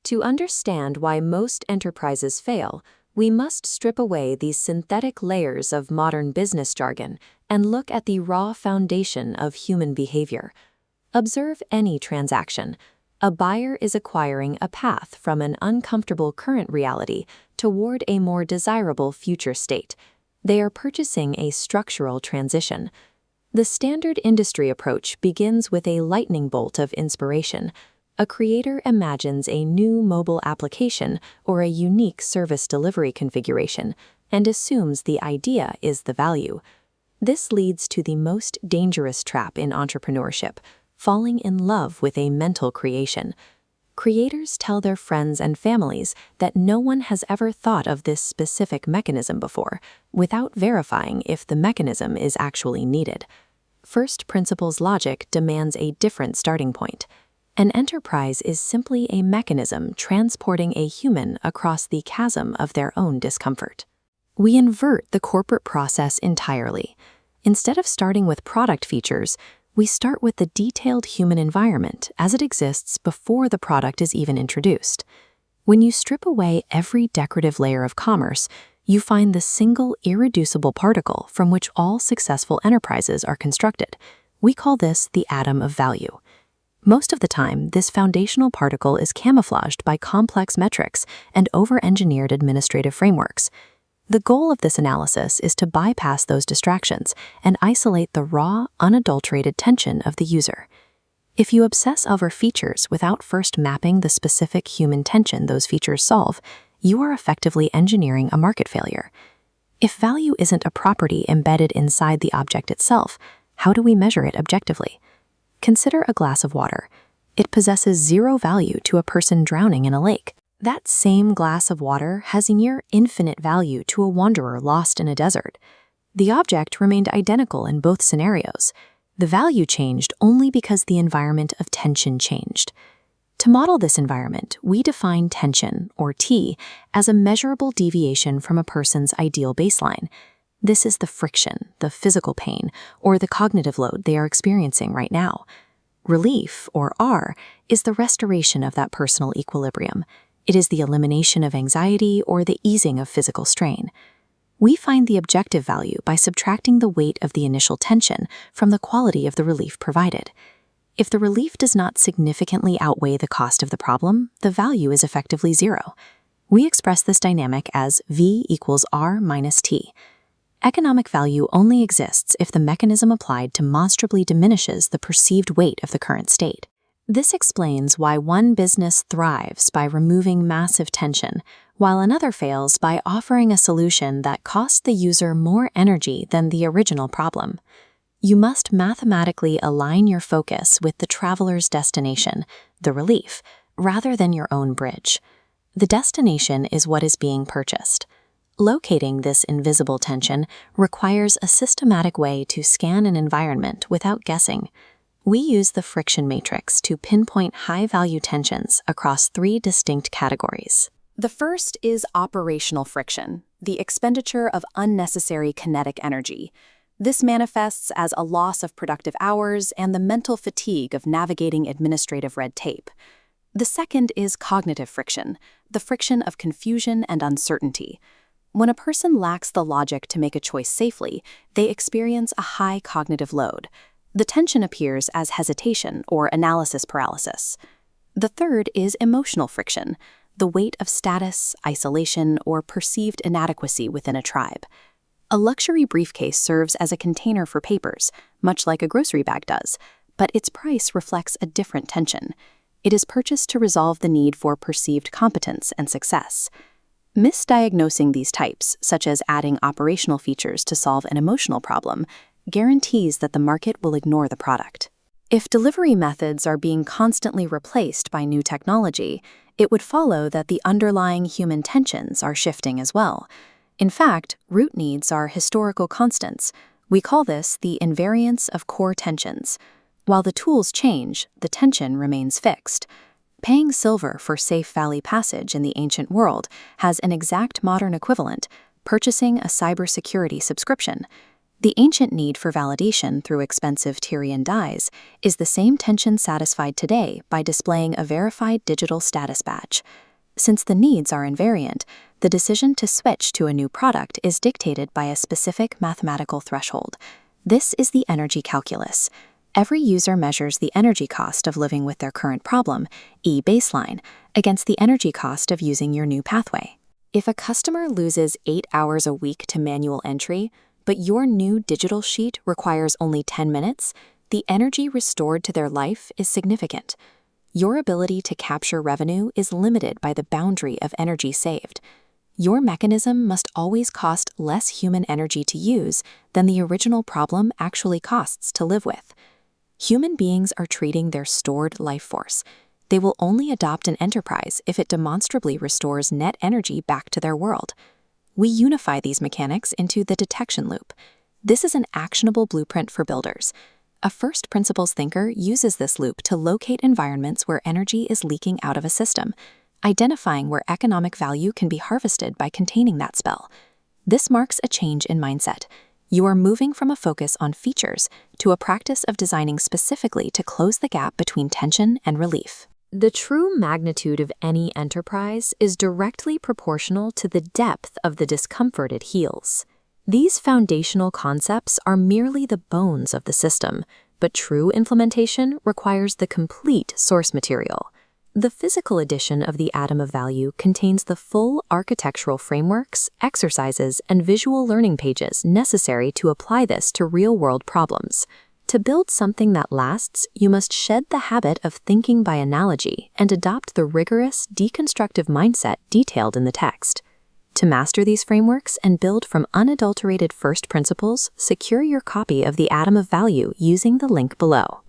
To understand why most enterprises fail, we must strip away these synthetic layers of modern business jargon and look at the raw foundation of human behavior. Observe any transaction. A buyer is acquiring a path from an uncomfortable current reality toward a more desirable future state. They are purchasing a structural transition. The standard industry approach begins with a lightning bolt of inspiration. A creator imagines a new mobile application or a unique service delivery configuration and assumes the idea is the value. This leads to the most dangerous trap in entrepreneurship: falling in love with a mental creation. Creators tell their friends and families that no one has ever thought of this specific mechanism before, without verifying if the mechanism is actually needed. First principles logic demands a different starting point. An enterprise is simply a mechanism transporting a human across the chasm of their own discomfort. We invert the corporate process entirely. Instead of starting with product features, we start with the detailed human environment as it exists before the product is even introduced. When you strip away every decorative layer of commerce, you find the single irreducible particle from which all successful enterprises are constructed. We call this the atom of value. Most of the time, this foundational particle is camouflaged by complex metrics and over-engineered administrative frameworks. The goal of this analysis is to bypass those distractions and isolate the raw, unadulterated tension of the user. If you obsess over features without first mapping the specific human tension those features solve, you are effectively engineering a market failure. If value isn't a property embedded inside the object itself, how do we measure it objectively? Consider a glass of water. It possesses zero value to a person drowning in a lake. That same glass of water has near infinite value to a wanderer lost in a desert. The object remained identical in both scenarios. The value changed only because the environment of tension changed. To model this environment, we define tension, or T, as a measurable deviation from a person's ideal baseline. This is the friction, the physical pain, or the cognitive load they are experiencing right now. Relief, or R, is the restoration of that personal equilibrium. It is the elimination of anxiety or the easing of physical strain. We find the objective value by subtracting the weight of the initial tension from the quality of the relief provided. If the relief does not significantly outweigh the cost of the problem, the value is effectively zero. We express this dynamic as V equals R minus T. Economic value only exists if the mechanism applied demonstrably diminishes the perceived weight of the current state. This explains why one business thrives by removing massive tension, while another fails by offering a solution that costs the user more energy than the original problem. You must mathematically align your focus with the traveler's destination, the relief, rather than your own bridge. The destination is what is being purchased. Locating this invisible tension requires a systematic way to scan an environment without guessing. We use the friction matrix to pinpoint high-value tensions across 3 distinct categories. The first is operational friction, the expenditure of unnecessary kinetic energy. This manifests as a loss of productive hours and the mental fatigue of navigating administrative red tape. The second is cognitive friction, the friction of confusion and uncertainty. When a person lacks the logic to make a choice safely, they experience a high cognitive load. The tension appears as hesitation or analysis paralysis. The third is emotional friction, the weight of status, isolation, or perceived inadequacy within a tribe. A luxury briefcase serves as a container for papers, much like a grocery bag does, but its price reflects a different tension. It is purchased to resolve the need for perceived competence and success. Misdiagnosing these types, such as adding operational features to solve an emotional problem, guarantees that the market will ignore the product. If delivery methods are being constantly replaced by new technology, it would follow that the underlying human tensions are shifting as well. In fact, root needs are historical constants. We call this the invariance of core tensions. While the tools change, the tension remains fixed. Paying silver for safe valley passage in the ancient world has an exact modern equivalent: purchasing a cybersecurity subscription. The ancient need for validation through expensive Tyrian dyes is the same tension satisfied today by displaying a verified digital status badge. Since the needs are invariant, the decision to switch to a new product is dictated by a specific mathematical threshold. This is the energy calculus. Every user measures the energy cost of living with their current problem, E baseline, against the energy cost of using your new pathway. If a customer loses 8 hours a week to manual entry, but your new digital sheet requires only 10 minutes, the energy restored to their life is significant. Your ability to capture revenue is limited by the boundary of energy saved. Your mechanism must always cost less human energy to use than the original problem actually costs to live with. Human beings are treating their stored life force. They will only adopt an enterprise if it demonstrably restores net energy back to their world. We unify these mechanics into the detection loop. This is an actionable blueprint for builders. A first principles thinker uses this loop to locate environments where energy is leaking out of a system, identifying where economic value can be harvested by containing that spell. This marks a change in mindset. You are moving from a focus on features to a practice of designing specifically to close the gap between tension and relief. The true magnitude of any enterprise is directly proportional to the depth of the discomfort it heals. These foundational concepts are merely the bones of the system, but true implementation requires the complete source material. The physical edition of the Atom of Value contains the full architectural frameworks, exercises, and visual learning pages necessary to apply this to real-world problems. To build something that lasts, you must shed the habit of thinking by analogy and adopt the rigorous, deconstructive mindset detailed in the text. To master these frameworks and build from unadulterated first principles, secure your copy of the Atom of Value using the link below.